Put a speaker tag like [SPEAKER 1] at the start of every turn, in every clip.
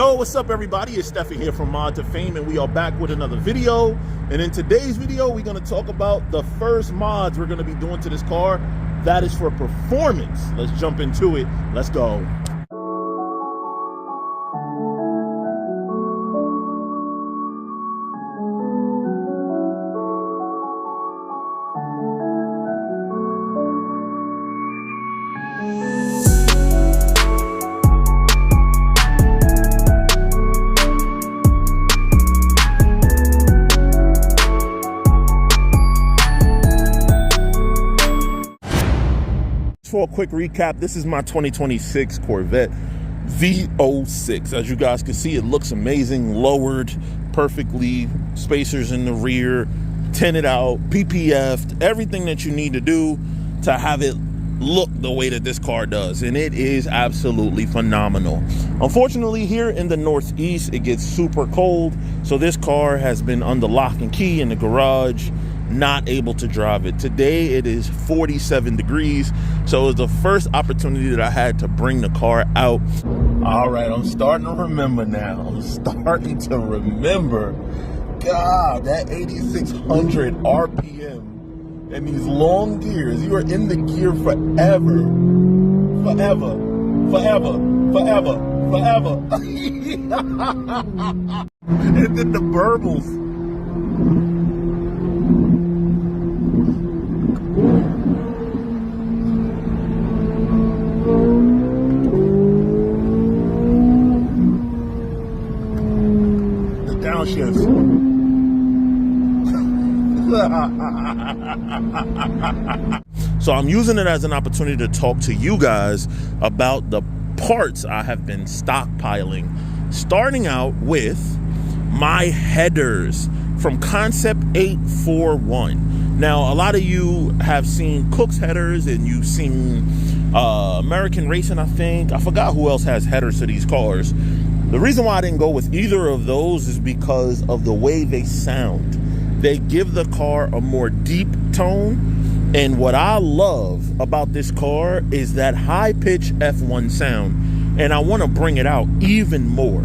[SPEAKER 1] Yo, what's up everybody? It's Steffi here from Mod to Fame, and we are back with another video. And in today's video, we're going to talk about the first mods we're going to be doing to this car. That is for performance. Let's jump into it. Let's go. For a quick recap, this is my 2026 Corvette Z06. As you guys can see, it looks amazing, lowered perfectly, spacers in the rear, tinted out, PPF'd, everything that you need to do to have it look the way that this car does, and it is absolutely phenomenal. Unfortunately, here in the Northeast, it gets super cold, so this car has been under lock and key in the garage, not able to drive it. Today it is 47 degrees, so it was the first opportunity that I had to bring the car out. All right, I'm starting to remember now. I'm starting to remember. God, that 8,600 RPM and these long gears. You are in the gear forever, forever, forever, forever, forever. And then the burbles. Downshifts. So I'm using it as an opportunity to talk to you guys about the parts I have been stockpiling, starting out with my headers from Concept 841. Now, a lot of you have seen Cook's headers, and you've seen American Racing, I think. I forgot who else has headers to these cars. The reason why I didn't go with either of those is because of the way they sound. They give the car a more deep tone, and what I love about this car is that high-pitched F1 sound, and I want to bring it out even more.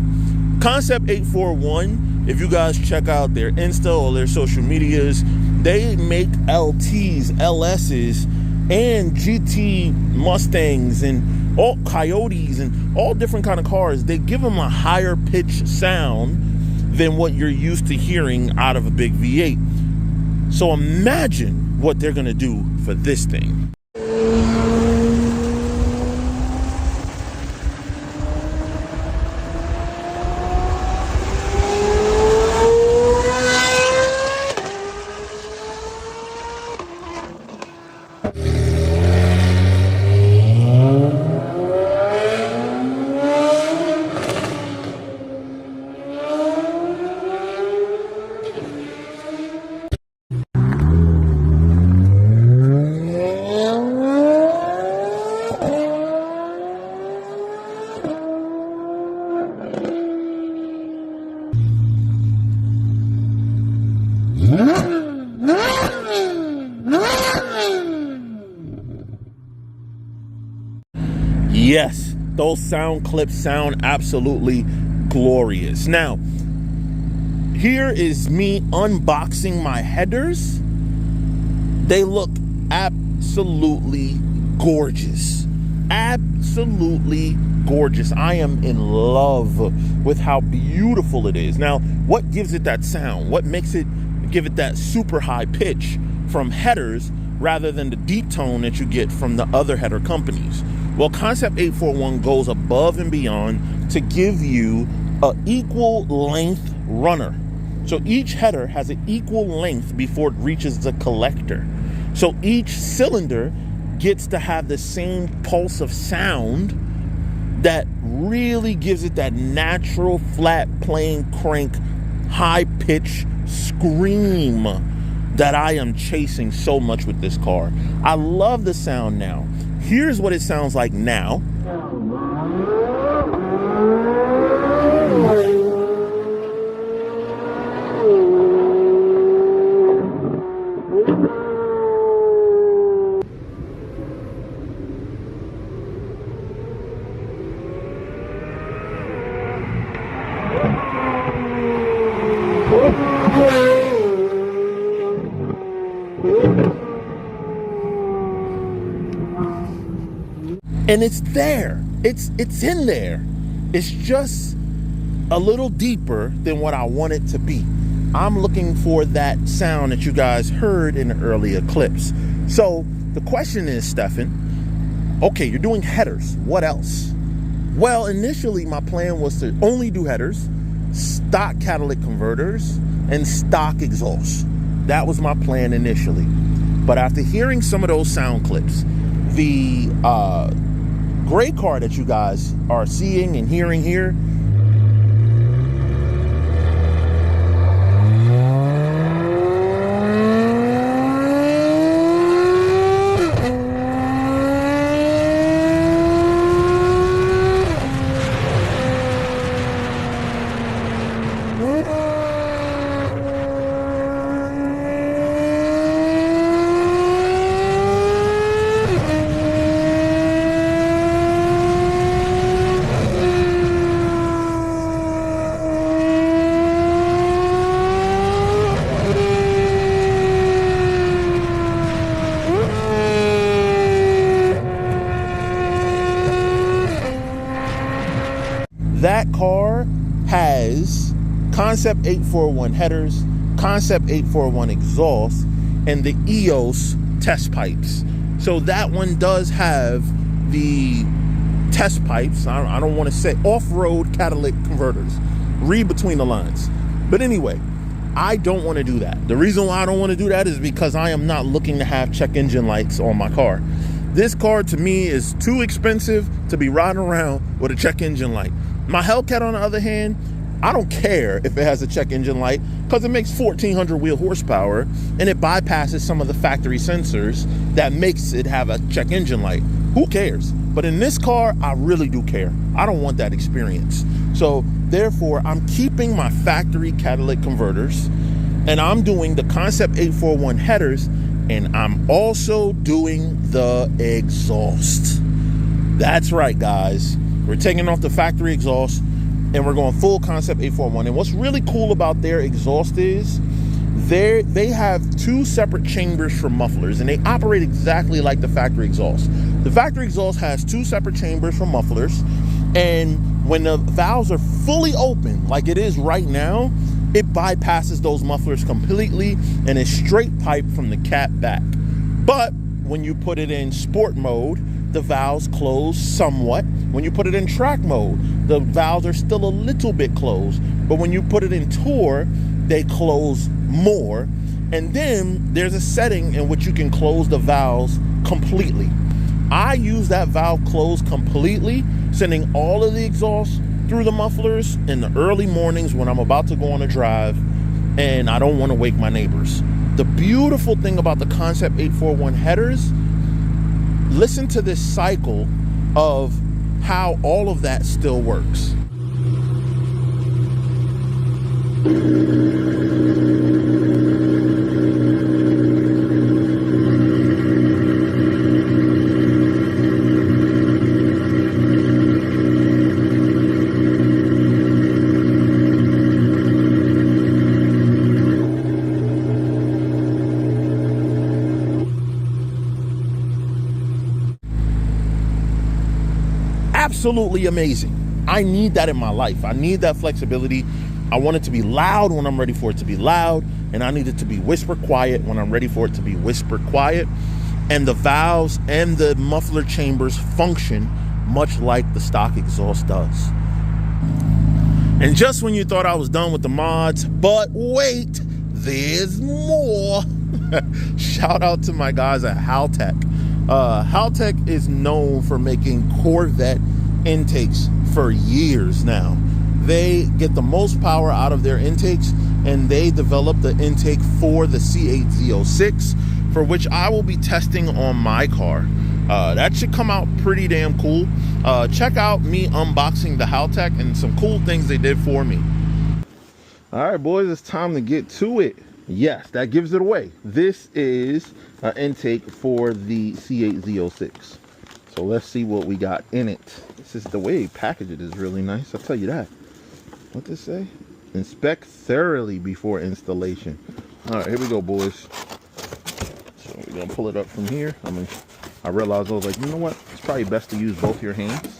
[SPEAKER 1] Concept 841, if you guys check out their Insta or their social medias, they make LTs, LSs, and GT Mustangs and all Coyotes and all different kind of cars. They give them a higher pitch sound than what you're used to hearing out of a big V8. So imagine what they're gonna do for this thing. Yes, those sound clips sound absolutely glorious. Now, here is me unboxing my headers. They look absolutely gorgeous. Absolutely gorgeous. I am in love with how beautiful it is. Now, what gives it that sound? What makes it give it that super high pitch from headers rather than the deep tone that you get from the other header companies? Well, Concept 841 goes above and beyond to give you an equal length runner. So each header has an equal length before it reaches the collector. So each cylinder gets to have the same pulse of sound that really gives it that natural flat plane crank high pitch scream that I am chasing so much with this car. I love the sound now. Here's what it sounds like now. And it's there. It's in there. It's just a little deeper than what I want it to be. I'm looking for that sound that you guys heard in the earlier clips. So the question is, Stefan, okay, you're doing headers. What else? Well, initially my plan was to only do headers, stock catalytic converters, and stock exhaust. That was my plan initially. But after hearing some of those sound clips, the gray car that you guys are seeing and hearing here, that car has Concept 841 headers, Concept 841 exhaust, and the EOS test pipes. So that one does have the test pipes. I don't want to say off-road catalytic converters. Read between the lines. But anyway, I don't want to do that. The reason why I don't want to do that is because I am not looking to have check engine lights on my car. This car to me is too expensive to be riding around with a check engine light. My Hellcat, on the other hand, I don't care if it has a check engine light because it makes 1,400 wheel horsepower and it bypasses some of the factory sensors that makes it have a check engine light. Who cares? But in this car, I really do care. I don't want that experience. So therefore, I'm keeping my factory catalytic converters and I'm doing the Concept 841 headers, and I'm also doing the exhaust. That's right, guys. We're taking off the factory exhaust and we're going full Concept 841. And what's really cool about their exhaust is they have two separate chambers for mufflers, and they operate exactly like the factory exhaust. The factory exhaust has two separate chambers for mufflers, and when the valves are fully open, like it is right now, it bypasses those mufflers completely and is straight pipe from the cat back. But when you put it in sport mode, the valves close somewhat. When you put it in track mode, the valves are still a little bit closed. But when you put it in tour, they close more. And then there's a setting in which you can close the valves completely. I use that valve closed completely, sending all of the exhaust through the mufflers in the early mornings when I'm about to go on a drive and I don't want to wake my neighbors. The beautiful thing about the Concept 841 headers, listen to this cycle of how all of that still works. Absolutely amazing. I need that in my life. I need that flexibility. I want it to be loud when I'm ready for it to be loud, and I need it to be whisper quiet when I'm ready for it to be whisper quiet. And the valves and the muffler chambers function much like the stock exhaust does. And just when you thought I was done with the mods, but wait, there's more. Shout out to my guys at Haltech. Haltech is known for making Corvette intakes for years now. They get the most power out of their intakes, and they developed the intake for the Z06, for which I will be testing on my car. That should come out pretty damn cool. Check out me unboxing the Haltech and some cool things they did for me. All right, boys, it's time to get to it. Yes, that gives it away. This is an intake for the Z06. So let's see what we got in it. This is the way packaged it is really nice. I'll tell you that. What does it say? Inspect thoroughly before installation. All right, here we go, boys. So we're gonna pull it up from here. I realized I was like, you know what? it's probably best to use both your hands,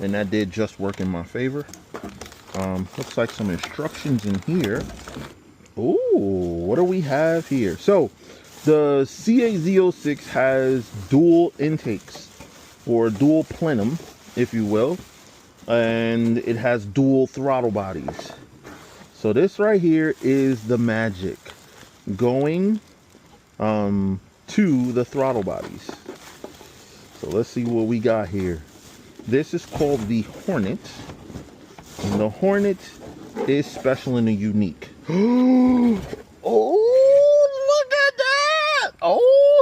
[SPEAKER 1] and that did just work in my favor. Looks like some instructions in here. Ooh, what do we have here? So the Z06 has dual intakes, or dual plenum, if you will, and it has dual throttle bodies. So this right here is the magic going to the throttle bodies. So let's see what we got here. This is called the Hornet, and the Hornet is special and unique. Oh, look at that! Oh,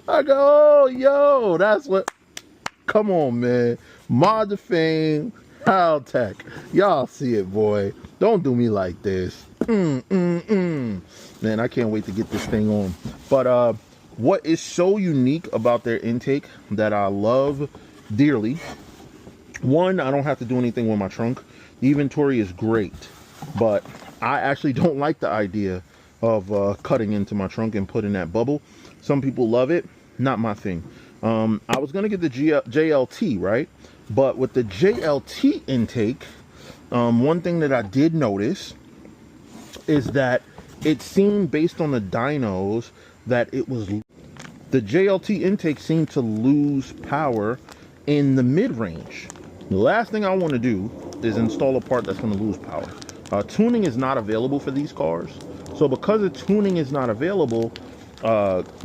[SPEAKER 1] I go, yo, that's what. Come on, man. Mod of Fame, Haltech. Y'all see it, boy. Don't do me like this. Man, I can't wait to get this thing on. But what is so unique about their intake that I love dearly, one, I don't have to do anything with my trunk. The inventory is great, but I actually don't like the idea of cutting into my trunk and putting that bubble. Some people love it, not my thing. I was gonna get the JLT, right? But with the JLT intake, one thing that I did notice is that it seemed, based on the dynos, that it was, the JLT intake seemed to lose power in the mid-range. The last thing I want to do is install a part that's going to lose power. Tuning is not available for these cars, so because the tuning is not available,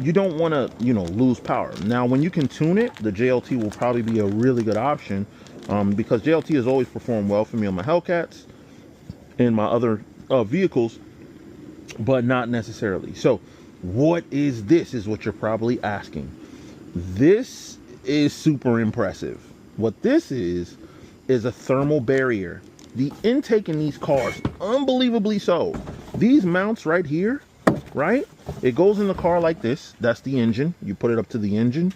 [SPEAKER 1] you don't want to, you know, lose power. Now, when you can tune it, the JLT will probably be a really good option, because JLT has always performed well for me on my Hellcats and my other vehicles, but not necessarily. So what is this, is what you're probably asking. This is super impressive. What this is a thermal barrier. The intake in these cars, unbelievably so. These mounts right here, right? It goes in the car like this. That's the engine. You put it up to the engine.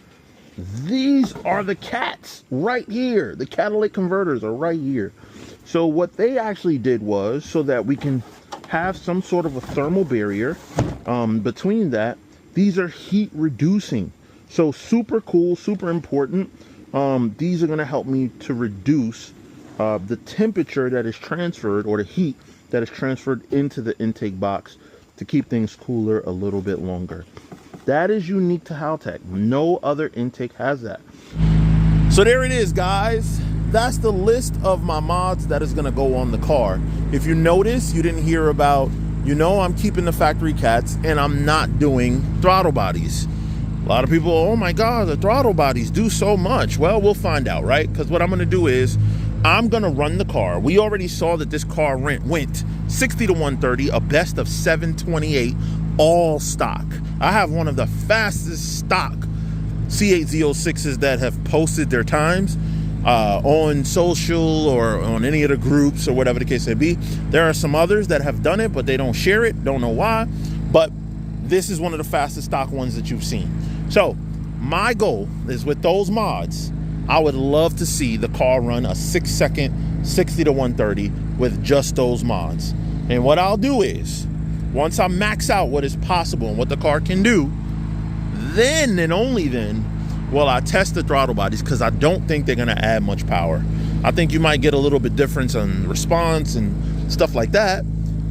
[SPEAKER 1] These are the cats right here. The catalytic converters are right here. So what they actually did was, so that we can have some sort of a thermal barrier between that, these are heat reducing. So super cool, super important. These are going to help me to reduce the temperature that is transferred, or the heat that is transferred into the intake box, to keep things cooler a little bit longer. That is unique to Haltech. No other intake has that. So there it is, guys. That's the list of my mods that is going to go on the car. If you notice, you didn't hear about, you know, I'm keeping the factory cats and I'm not doing throttle bodies. A lot of people, oh my God, the throttle bodies do so much. Well, we'll find out, right? Because what I'm going to do is, I'm going to run the car. We already saw that this car went 60 to 130, a best of 728, all stock. I have one of the fastest stock C8Z06s that have posted their times on social or on any of the groups or whatever the case may be. There are some others that have done it, but they don't share it. Don't know why. But this is one of the fastest stock ones that you've seen. So my goal is, with those mods, I would love to see the car run a 6-second 60 to 130 with just those mods. And what I'll do is, once I max out what is possible and what the car can do, then and only then will I test the throttle bodies, because I don't think they're going to add much power. I think you might get a little bit difference in response and stuff like that,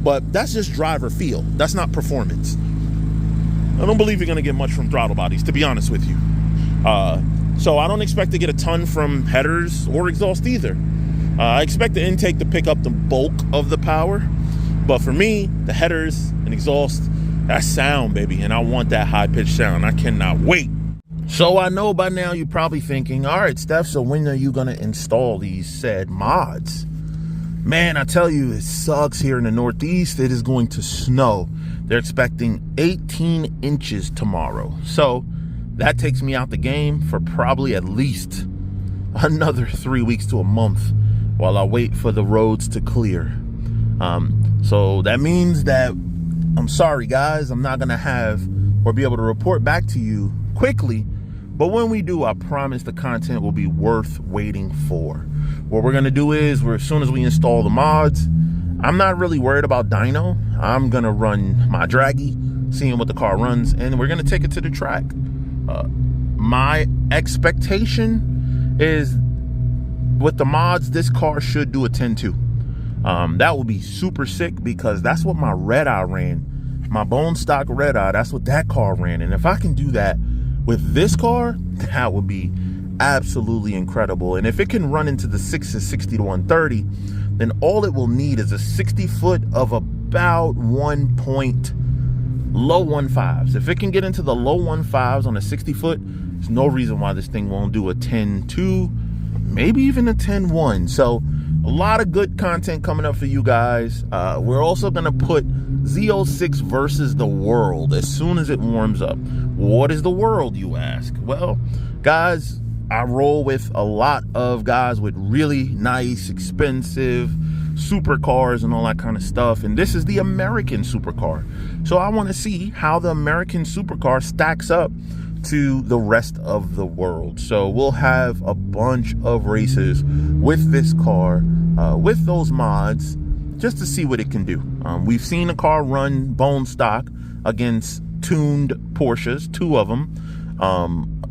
[SPEAKER 1] but that's just driver feel. That's not performance. I don't believe you're going to get much from throttle bodies, to be honest with you. So I don't expect to get a ton from headers or exhaust either. I expect the intake to pick up the bulk of the power, but for me, the headers and exhaust, that's sound, baby, and I want that high-pitched sound. I cannot wait. So I know by now you're probably thinking, all right, Steph, so when are you going to install these said mods? Man, I tell you, it sucks here in the Northeast. It is going to snow. They're expecting 18 inches tomorrow. So that takes me out the game for probably at least another 3 weeks to a month while I wait for the roads to clear. So that means that, I'm sorry guys, I'm not gonna have or be able to report back to you quickly, but when we do, I promise the content will be worth waiting for. What we're gonna do is, as soon as we install the mods, I'm not really worried about dyno. I'm gonna run my draggy, seeing what the car runs, and we're gonna take it to the track. my expectation is with the mods, this car should do a 10.2. That would be super sick because that's what my red eye ran. My bone stock red eye, that's what that car ran. And if I can do that with this car, that would be absolutely incredible. And if it can run into the 6s 60 to 130, then all it will need is a 60 foot of about low 1.5s. If it can get into the low 1.5s on a 60 foot, there's no reason why this thing won't do a 10.2, maybe even a 10.1. So a lot of good content coming up for you guys. We're also going to put Z06 versus the world as soon as it warms up. What is the world, you ask? Well, guys, I roll with a lot of guys with really nice, expensive supercars and all that kind of stuff. And this is the American supercar. So I want to see how the American supercar stacks up to the rest of the world. So we'll have a bunch of races with this car, with those mods, just to see what it can do. We've seen a car run bone stock against tuned Porsches, 2 of them,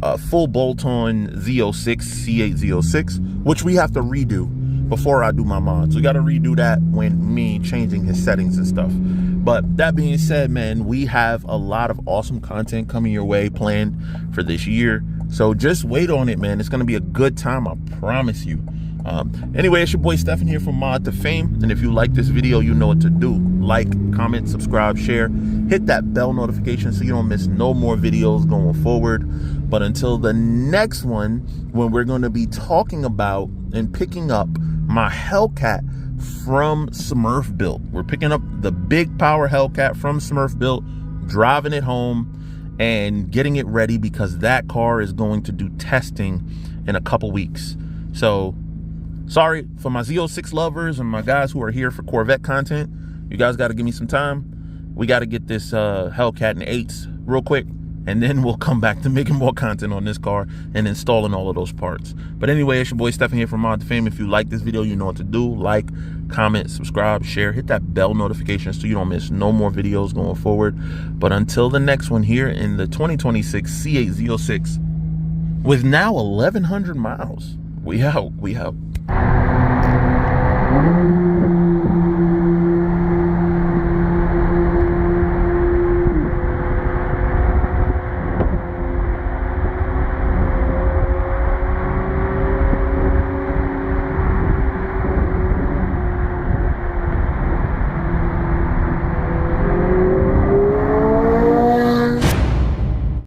[SPEAKER 1] a full bolt-on Z06, C8 Z06, which we have to redo before I do my mods. We got to redo that when me changing his settings and stuff. But that being said, man, we have a lot of awesome content coming your way planned for this year. So just wait on it, man. It's going to be a good time, I promise you. Anyway, it's your boy Stefan here from Mod to Fame. And if you like this video, you know what to do. Like, comment, subscribe, share. Hit that bell notification so you don't miss no more videos going forward. But until the next one, when we're going to be talking about and picking up my Hellcat from Smurf Built. We're picking up the big power Hellcat from Smurf Built, driving it home and getting it ready because that car is going to do testing in a couple weeks. So sorry for my Z06 lovers and my guys who are here for Corvette content. You guys got to give me some time. We got to get this Hellcat in 8s real quick, and then we'll come back to making more content on this car and installing all of those parts. But anyway, it's your boy Stefan here from Mod to Fame. If you like this video, you know what to do. Like, comment, subscribe, share, hit that bell notification so you don't miss no more videos going forward. But until the next one here in the 2026 C8 Z06 with now 1,100 miles, we out.